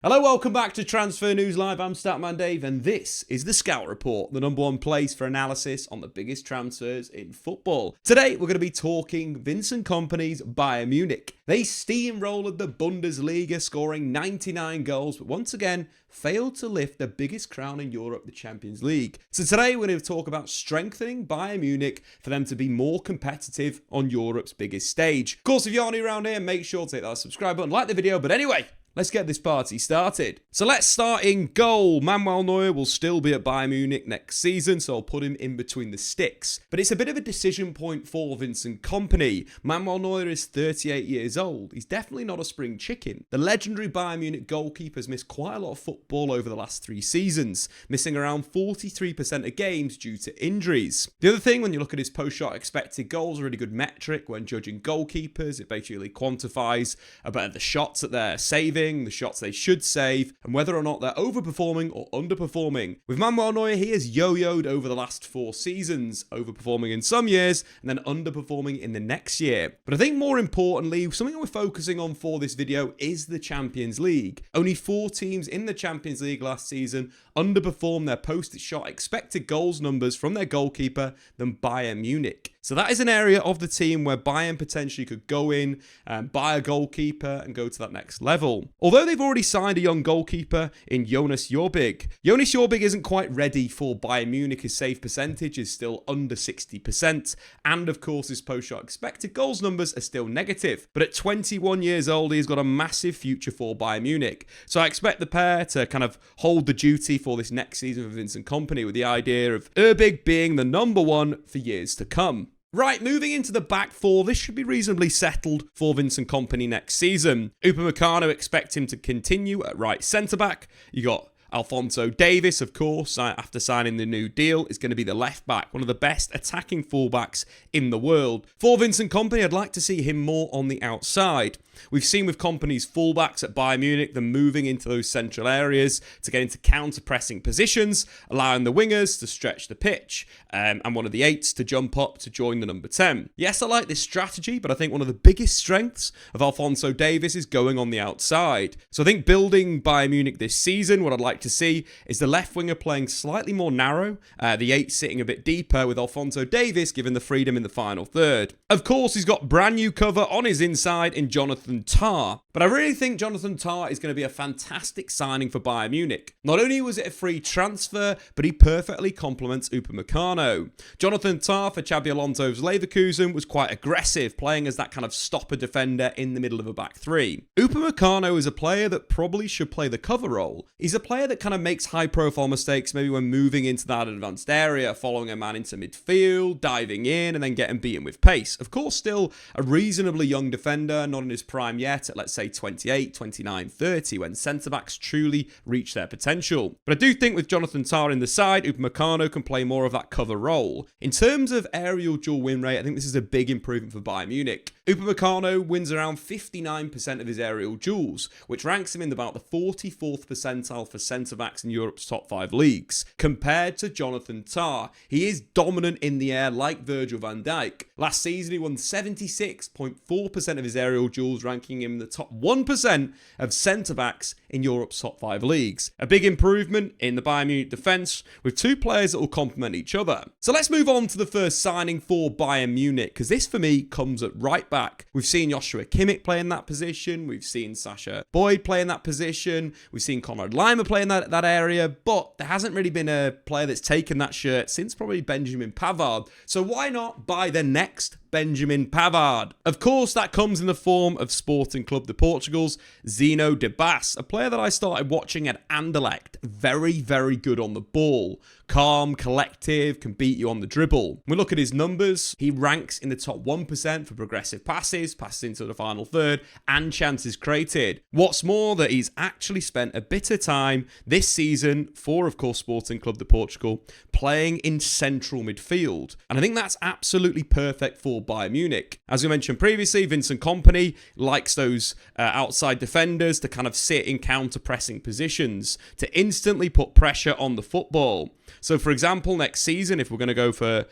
Hello, welcome back to Transfer News Live. I'm Statman Dave, and this is the Scout Report, the #1 place for analysis on the biggest transfers in football. Today, we're going to be talking Vincent Kompany's Bayern Munich. They steamrolled the Bundesliga, scoring 99 goals, but once again, failed to lift the biggest crown in Europe, the Champions League. So today, we're going to talk about strengthening Bayern Munich for them to be more competitive on Europe's biggest stage. Of course, if you're new around here, make sure to hit that subscribe button, like the video, but anyway, let's get this party started. So let's start in goal. Manuel Neuer will still be at Bayern Munich next season, so I'll put him in between the sticks. But it's a bit of a decision point for Vincent Kompany. Manuel Neuer is 38 years old. He's definitely not a spring chicken. The legendary Bayern Munich goalkeeper has missed quite a lot of football over the last 3 seasons, missing around 43% of games due to injuries. The other thing, when you look at his post-shot expected goals, a really good metric when judging goalkeepers. It basically quantifies about the shots that they're saving, the shots they should save, and whether or not they're overperforming or underperforming. With Manuel Neuer, he has yo-yoed over the last 4 seasons, overperforming in some years and then underperforming in the next year. But I think more importantly, something that we're focusing on for this video is the Champions League. Only 4 teams in the Champions League last season underperformed their post-shot expected goals numbers from their goalkeeper than Bayern Munich. So that is an area of the team where Bayern potentially could go in and buy a goalkeeper and go to that next level. Although they've already signed a young goalkeeper in Jonas Jorbig. Jonas Jorbig isn't quite ready for Bayern Munich. His save percentage is still under 60%. And of course, his post-shot expected goals numbers are still negative. But at 21 years old, he's got a massive future for Bayern Munich. So I expect the pair to kind of hold the duty for this next season for Vincent Kompany, with the idea of Jorbig being the #1 for years to come. Right, moving into the back 4, this should be reasonably settled for Vincent Kompany next season. Upamecano, expect him to continue at right centre-back. You got Alphonso Davies, of course, after signing the new deal, is going to be the left back, one of the best attacking fullbacks in the world. For Vincent Kompany, I'd like to see him more on the outside. We've seen with Kompany's fullbacks at Bayern Munich, them moving into those central areas to get into counter-pressing positions, allowing the wingers to stretch the pitch, and one of the 8s to jump up to join the number 10. Yes, I like this strategy, but I think one of the biggest strengths of Alphonso Davies is going on the outside. So I think building Bayern Munich this season, what I'd like to see is the left winger playing slightly more narrow, the 8 sitting a bit deeper, with Alphonso Davies given the freedom in the final third. Of course, he's got brand new cover on his inside in Jonathan Tah, but I really think Jonathan Tah is going to be a fantastic signing for Bayern Munich. Not only was it a free transfer, but he perfectly complements Upamecano. Jonathan Tah for Xabi Alonso's Leverkusen was quite aggressive, playing as that kind of stopper defender in the middle of a back 3. Upamecano is a player that probably should play the cover role. He's a player that kind of makes high-profile mistakes, maybe when moving into that advanced area, following a man into midfield, diving in, and then getting beaten with pace. Of course, still a reasonably young defender, not in his prime yet, at let's say 28, 29, 30, when centre-backs truly reach their potential. But I do think with Jonathan Tah in the side, Upamecano can play more of that cover role. In terms of aerial dual win rate, I think this is a big improvement for Bayern Munich. Upamecano wins around 59% of his aerial duels, which ranks him in about the 44th percentile for centre-backs in Europe's top 5 leagues. Compared to Jonathan Tah, he is dominant in the air like Virgil van Dijk. Last season, he won 76.4% of his aerial duels, ranking him in the top 1% of centre-backs in Europe's top 5 leagues. A big improvement in the Bayern Munich defence, with 2 players that will complement each other. So let's move on to the first signing for Bayern Munich, because this for me comes at right back. We've seen Joshua Kimmich play in that position, we've seen Sasha Boyd play in that position, we've seen Konrad Laimer play in that area, but there hasn't really been a player that's taken that shirt since probably Benjamin Pavard. So why not buy the next Benjamin Pavard? Of course, that comes in the form of Sporting Club de Portugal's Zeno Debast, a player that I started watching at Anderlecht. Very, very good on the ball. Calm, collective, can beat you on the dribble. When we look at his numbers, he ranks in the top 1% for progressive passes into the final third, and chances created. What's more, that he's actually spent a bit of time this season for, of course, Sporting Club de Portugal, playing in central midfield. And I think that's absolutely perfect for Bayern Munich. As we mentioned previously, Vincent Kompany likes those outside defenders to kind of sit in counter-pressing positions, to instantly put pressure on the football. So for example, next season, if we're going to go for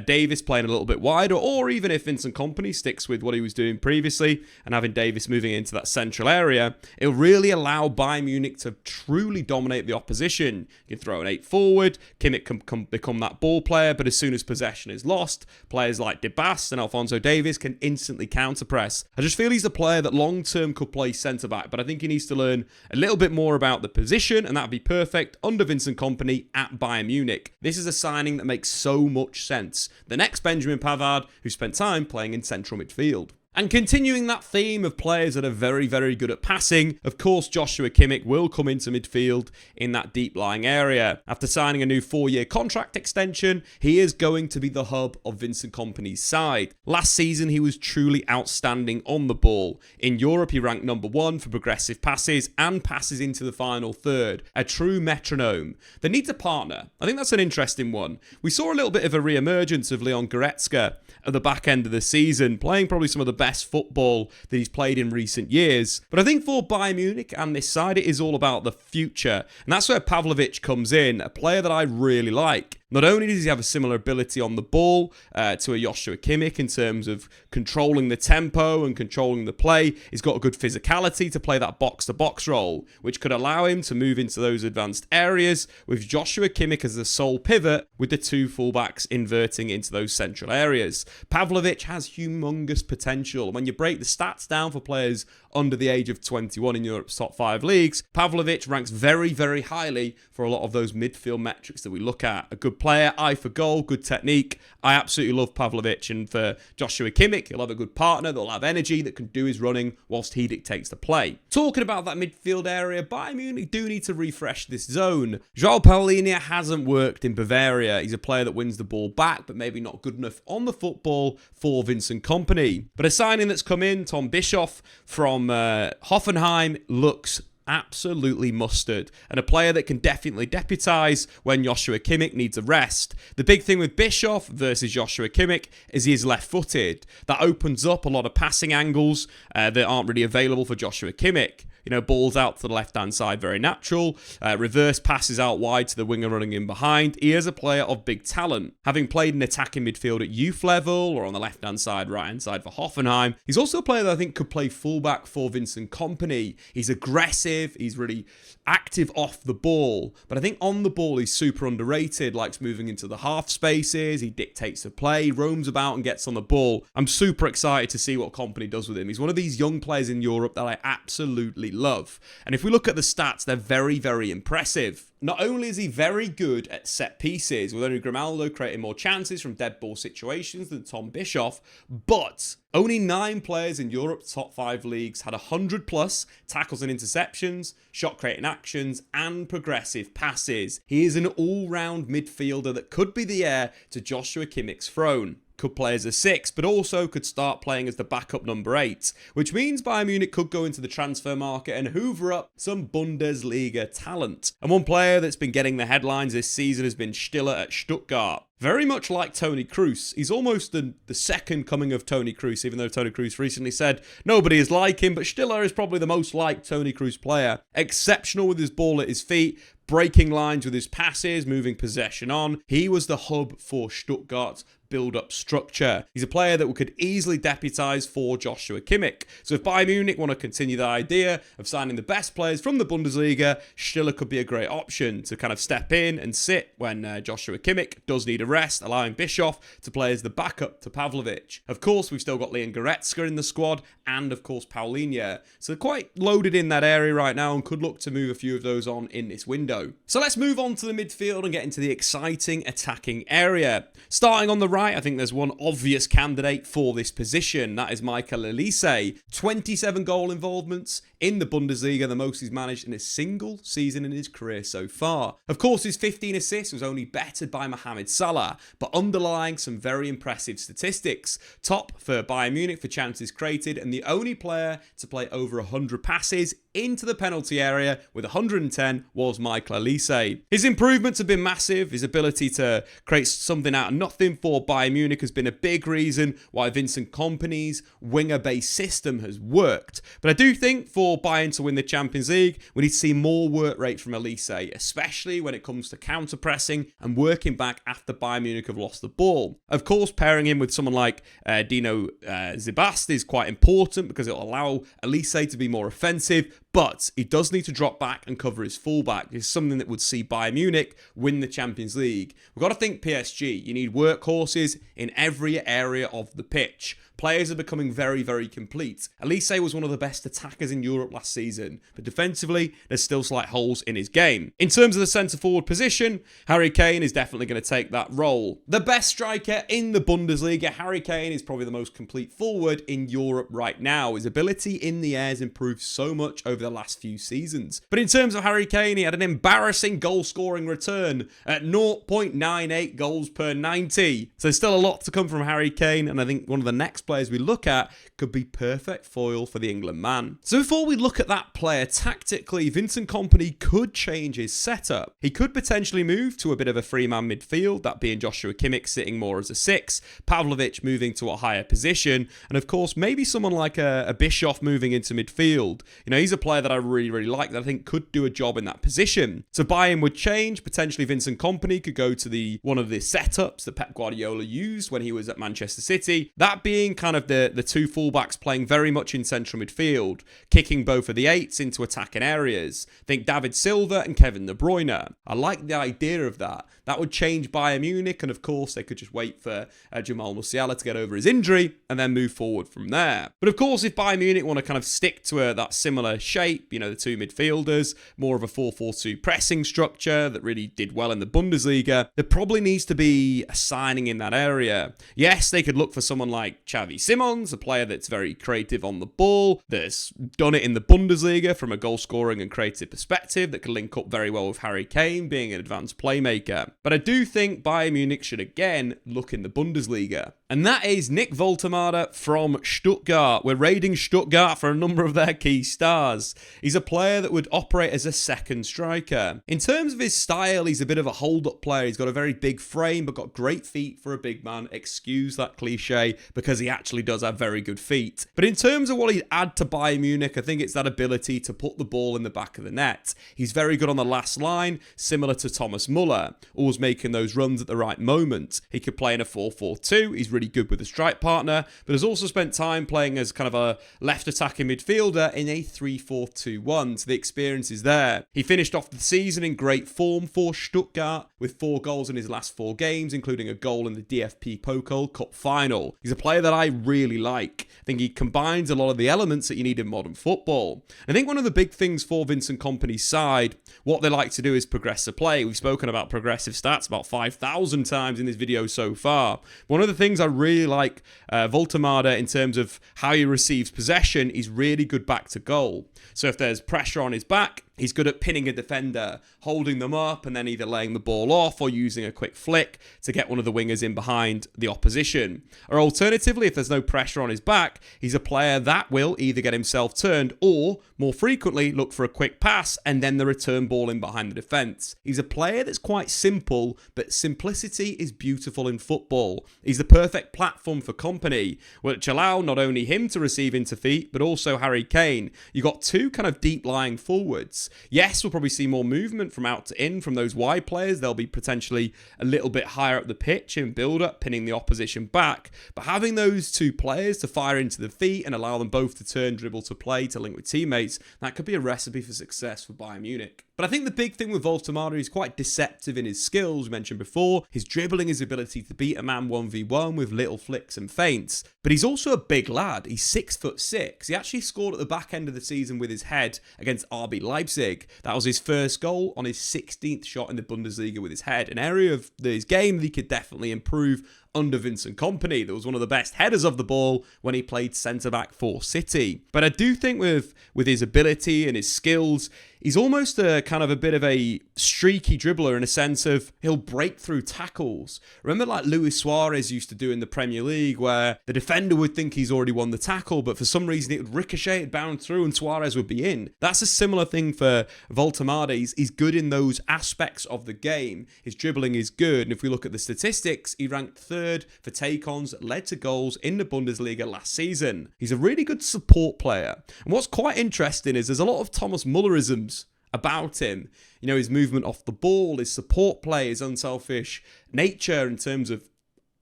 Davis playing a little bit wider, or even if Vincent Kompany sticks with what he was doing previously and having Davis moving into that central area, it'll really allow Bayern Munich to truly dominate the opposition. You can throw an 8 forward, Kimmich can become that ball player, but as soon as possession is lost, players like Debast and Alphonso Davies can instantly counter-press. I just feel he's a player that long-term could play centre-back, but I think he needs to learn a little bit more about the position, and that'd be perfect under Vincent Kompany at Bayern Munich. This is a signing that makes so much sense. The next Benjamin Pavard, who spent time playing in central midfield. And continuing that theme of players that are very, very good at passing, of course Joshua Kimmich will come into midfield in that deep-lying area. After signing a new 4-year contract extension, he is going to be the hub of Vincent Kompany's side. Last season, he was truly outstanding on the ball. In Europe, he ranked number 1 for progressive passes and passes into the final third. A true metronome. They need to partner. I think that's an interesting one. We saw a little bit of a re-emergence of Leon Goretzka at the back end of the season, playing probably some of the best football that he's played in recent years. But I think for Bayern Munich and this side, it is all about the future. And that's where Pavlovic comes in, a player that I really like. Not only does he have a similar ability on the ball to a Joshua Kimmich in terms of controlling the tempo and controlling the play, he's got a good physicality to play that box-to-box role, which could allow him to move into those advanced areas with Joshua Kimmich as the sole pivot, with the 2 fullbacks inverting into those central areas. Pavlovic has humongous potential. When you break the stats down for players under the age of 21 in Europe's top 5 leagues, Pavlovic ranks very, very highly for a lot of those midfield metrics that we look at. A good player, eye for goal, good technique. I absolutely love Pavlovic, and for Joshua Kimmich, he'll have a good partner that'll have energy, that can do his running whilst he dictates the play. Talking about that midfield area, Bayern Munich do need to refresh this zone. João Paulinho hasn't worked in Bavaria. He's a player that wins the ball back, but maybe not good enough on the football for Vincent Kompany. But a signing that's come in, Tom Bischoff from Hoffenheim, looks absolutely mustard, and a player that can definitely deputise when Joshua Kimmich needs a rest. The big thing with Bischoff versus Joshua Kimmich is he is left-footed. That opens up a lot of passing angles that aren't really available for Joshua Kimmich. You know, balls out to the left-hand side, very natural. Reverse passes out wide to the winger running in behind. He is a player of big talent. Having played in attacking midfield at youth level or on the left-hand side, right-hand side for Hoffenheim, he's also a player that I think could play fullback for Vincent Kompany. He's aggressive. He's really active off the ball. But I think on the ball, he's super underrated. Likes moving into the half spaces. He dictates the play, roams about and gets on the ball. I'm super excited to see what Kompany does with him. He's one of these young players in Europe that I absolutely love. And if we look at the stats, they're very, very impressive. Not only is he very good at set pieces, with only Grimaldo creating more chances from dead ball situations than Tom Bischoff, but only 9 players in Europe's top 5 leagues had 100 plus tackles and interceptions, shot creating actions, and progressive passes. He is an all-round midfielder that could be the heir to Joshua Kimmich's throne. Could play as a 6, but also could start playing as the backup number 8, which means Bayern Munich could go into the transfer market and hoover up some Bundesliga talent. And one player that's been getting the headlines this season has been Stiller at Stuttgart. Very much like Toni Kroos. He's almost the second coming of Toni Kroos, even though Toni Kroos recently said nobody is like him, but Stiller is probably the most like Toni Kroos player. Exceptional with his ball at his feet, breaking lines with his passes, moving possession on. He was the hub for Stuttgart's build-up structure. He's a player that could easily deputise for Joshua Kimmich. So if Bayern Munich want to continue the idea of signing the best players from the Bundesliga, Stiller could be a great option to kind of step in and sit when Joshua Kimmich does need a rest, allowing Bischoff to play as the backup to Pavlovic. Of course, we've still got Leon Goretzka in the squad, and of course Paulinho. So quite loaded in that area right now, and could look to move a few of those on in this window. So let's move on to the midfield and get into the exciting attacking area. Starting on the right, I think there's one obvious candidate for this position. That is Michael Olise. 27 goal involvements in the Bundesliga, the most he's managed in a single season in his career so far. Of course, his 15 assists was only bettered by Mohamed Salah, but underlying some very impressive statistics. Top for Bayern Munich for chances created, and the only player to play over 100 passes into the penalty area with 110 was Michael Olise. His improvements have been massive. His ability to create something out of nothing for Bayern Munich has been a big reason why Vincent Kompany's winger-based system has worked. But I do think for for Bayern to win the Champions League, we need to see more work rate from Elise, especially when it comes to counter-pressing and working back after Bayern Munich have lost the ball. Of course, pairing him with someone like Zeno Debast is quite important because it'll allow Elise to be more offensive, but he does need to drop back and cover his fullback. It's something that would see Bayern Munich win the Champions League. We've got to think PSG. You need workhorses in every area of the pitch. Players are becoming very, very complete. Elise was one of the best attackers in Europe last season, but defensively, there's still slight holes in his game. In terms of the centre-forward position, Harry Kane is definitely going to take that role. The best striker in the Bundesliga, Harry Kane is probably the most complete forward in Europe right now. His ability in the air has improved so much over the last few seasons. But in terms of Harry Kane, he had an embarrassing goal-scoring return at 0.98 goals per 90. So there's still a lot to come from Harry Kane, and I think one of the next players we look at could be perfect foil for the England man. So before we look at that player tactically, Vincent Kompany could change his setup. He could potentially move to a bit of a three-man midfield, that being Joshua Kimmich sitting more as a 6, Pavlovic moving to a higher position, and of course maybe someone like a Bischoff moving into midfield. You know, he's a player that I really, really like that I think could do a job in that position. So Bayern would change. Potentially Vincent Kompany could go to one of the setups that Pep Guardiola used when he was at Manchester City. That being kind of the two fullbacks playing very much in central midfield, kicking both of the 8s into attacking areas. Think David Silva and Kevin De Bruyne. I like the idea of that. That would change Bayern Munich, and of course they could just wait for Jamal Musiala to get over his injury and then move forward from there. But of course, if Bayern Munich want to kind of stick to that similar shape, you know, the two midfielders, more of a 4-4-2 pressing structure that really did well in the Bundesliga, there probably needs to be a signing in that area. Yes, they could look for someone like Xavi Simons, a player that's very creative on the ball, that's done it in the Bundesliga from a goal scoring and creative perspective, that can link up very well with Harry Kane being an advanced playmaker. But I do think Bayern Munich should again look in the Bundesliga. And that is Nick Woltemade from Stuttgart. We're raiding Stuttgart for a number of their key stars. He's a player that would operate as a second striker. In terms of his style, he's a bit of a hold-up player. He's got a very big frame, but got great feet for a big man. Excuse that cliche, because he actually does have very good feet. But in terms of what he'd add to Bayern Munich, I think it's that ability to put the ball in the back of the net. He's very good on the last line, similar to Thomas Muller, always making those runs at the right moment. He could play in a 4-4-2. He's really good with a strike partner, but has also spent time playing as kind of a left attacking midfielder in a 3-4-2-1, so the experience is there. He finished off the season in great form for Stuttgart with 4 goals in his last 4 games, including a goal in the DFB Pokal Cup final. He's a player that I really like. I think he combines a lot of the elements that you need in modern football. I think one of the big things for Vincent Kompany's side, what they like to do is progress the play. We've spoken about progressive stats about 5,000 times in this video so far. One of the things I really like Woltemade in terms of how he receives possession, he's really good back to goal. So if there's pressure on his back, he's good at pinning a defender, holding them up and then either laying the ball off or using a quick flick to get one of the wingers in behind the opposition. Or alternatively, if there's no pressure on his back, he's a player that will either get himself turned or, more frequently, look for a quick pass and then the return ball in behind the defence. He's a player that's quite simple, but simplicity is beautiful in football. He's the perfect platform for Kompany, which allow not only him to receive into feet, but also Harry Kane. You've got two kind of deep-lying forwards. Yes, we'll probably see more movement from out to in from those wide players. They'll be potentially a little bit higher up the pitch in build-up, pinning the opposition back. But having those two players to fire into the feet and allow them both to turn, dribble to play, to link with teammates, that could be a recipe for success for Bayern Munich. But I think the big thing with Woltemade, he's quite deceptive in his skills, we mentioned before. His dribbling, his ability to beat a man 1v1 with little flicks and feints. But he's also a big lad. He's 6'6". He actually scored at the back end of the season with his head against RB Leipzig. That was his first goal on his 16th shot in the Bundesliga with his head. An area of his game that he could definitely improve under Vincent Kompany. That was one of the best headers of the ball when he played centre-back for City. But I do think with his ability and his skills, he's almost a kind of a bit of a streaky dribbler in a sense of he'll break through tackles. Remember like Luis Suarez used to do in the Premier League where the defender would think he's already won the tackle, but for some reason it would ricochet, it'd bounce through and Suarez would be in. That's a similar thing for Woltemade. He's good in those aspects of the game. His dribbling is good. And if we look at the statistics, he ranked third for take-ons that led to goals in the Bundesliga last season. He's a really good support player. And what's quite interesting is there's a lot of Thomas Mullerisms about him. You know, his movement off the ball, his support play, his unselfish nature in terms of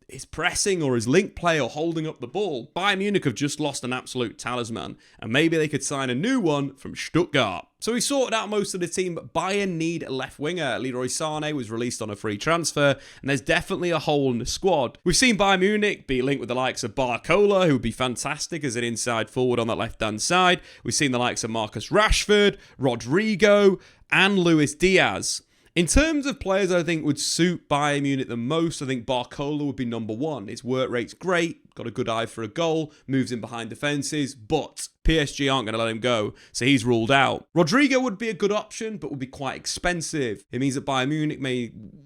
his pressing or his link play or holding up the ball. Bayern Munich have just lost an absolute talisman, and maybe they could sign a new one from Stuttgart. So we sorted out most of the team, but Bayern need a left winger. Leroy Sané was released on a free transfer, and there's definitely a hole in the squad. We've seen Bayern Munich be linked with the likes of Barcola, who would be fantastic as an inside forward on that left-hand side. We've seen the likes of Marcus Rashford, Rodrygo, and Luis Diaz. In terms of players I think would suit Bayern Munich the most, I think Barcola would be number one. His work rate's great, got a good eye for a goal, moves in behind defences, but PSG aren't going to let him go, so he's ruled out. Rodrygo would be a good option, but would be quite expensive. It means that Bayern Munich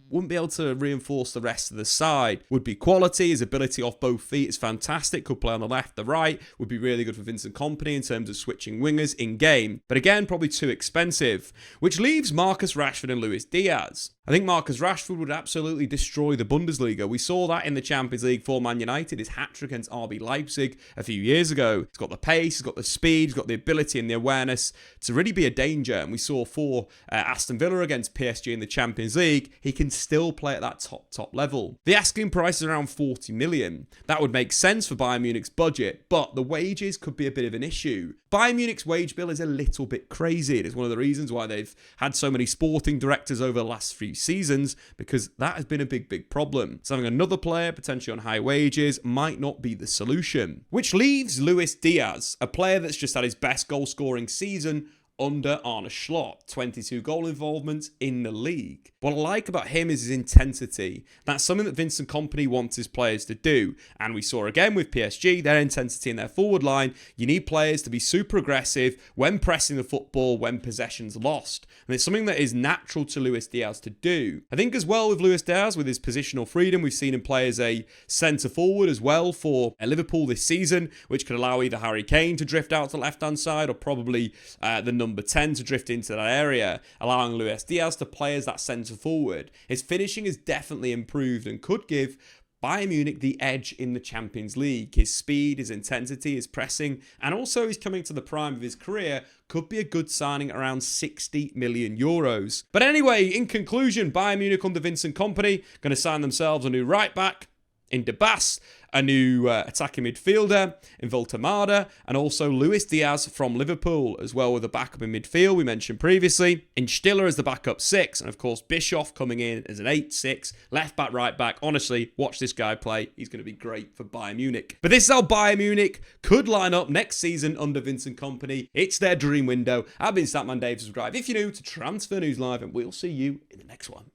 wouldn't be able to reinforce the rest of the side. Would be quality, his ability off both feet is fantastic, could play on the left, the right, would be really good for Vincent Kompany in terms of switching wingers in-game. But again, probably too expensive, which leaves Marcus Rashford and Luis Diaz. I think Marcus Rashford would absolutely destroy the Bundesliga. We saw that in the Champions League for Man United, his hat-trick against RB Leipzig a few years ago. He's got the pace, he's got the speed, he's got the ability and the awareness to really be a danger. And we saw for Aston Villa against PSG in the Champions League, he can still play at that top level. The asking price is around 40 million. That would make sense for Bayern Munich's budget, but the wages could be a bit of an issue. Bayern Munich's wage bill is a little bit crazy. It is one of the reasons why they've had so many sporting directors over the last few seasons, because that has been a big problem. So having another player potentially on high wages might not be the solution. Which leaves Luis Diaz, a player that's just had his best goal scoring season under Arne Slot, 22 goal involvements in the league. What I like about him is his intensity. That's something that Vincent Kompany wants his players to do. And we saw again with PSG, their intensity in their forward line. You need players to be super aggressive when pressing the football, when possession's lost. And it's something that is natural to Luis Diaz to do. I think as well with Luis Diaz, with his positional freedom, we've seen him play as a centre forward as well for Liverpool this season, which could allow either Harry Kane to drift out to the left-hand side or probably the number 10 to drift into that area, allowing Luis Diaz to play as that centre forward. His finishing has definitely improved and could give Bayern Munich the edge in the Champions League. His speed, his intensity, his pressing, and also he's coming to the prime of his career, could be a good signing at around 60 million euros. But anyway, in conclusion, Bayern Munich under Vincent Kompany going to sign themselves a new right back in Debast, a new attacking midfielder in Woltemade, and also Luis Diaz from Liverpool, as well with a backup in midfield we mentioned previously. In Stiller as the backup 6, and of course Bischoff coming in as an 8-6, left back, right back. Honestly, watch this guy play. He's going to be great for Bayern Munich. But this is how Bayern Munich could line up next season under Vincent Kompany. It's their dream window. I've been Statman Dave. Subscribe if you're new to Transfer News Live, and we'll see you in the next one.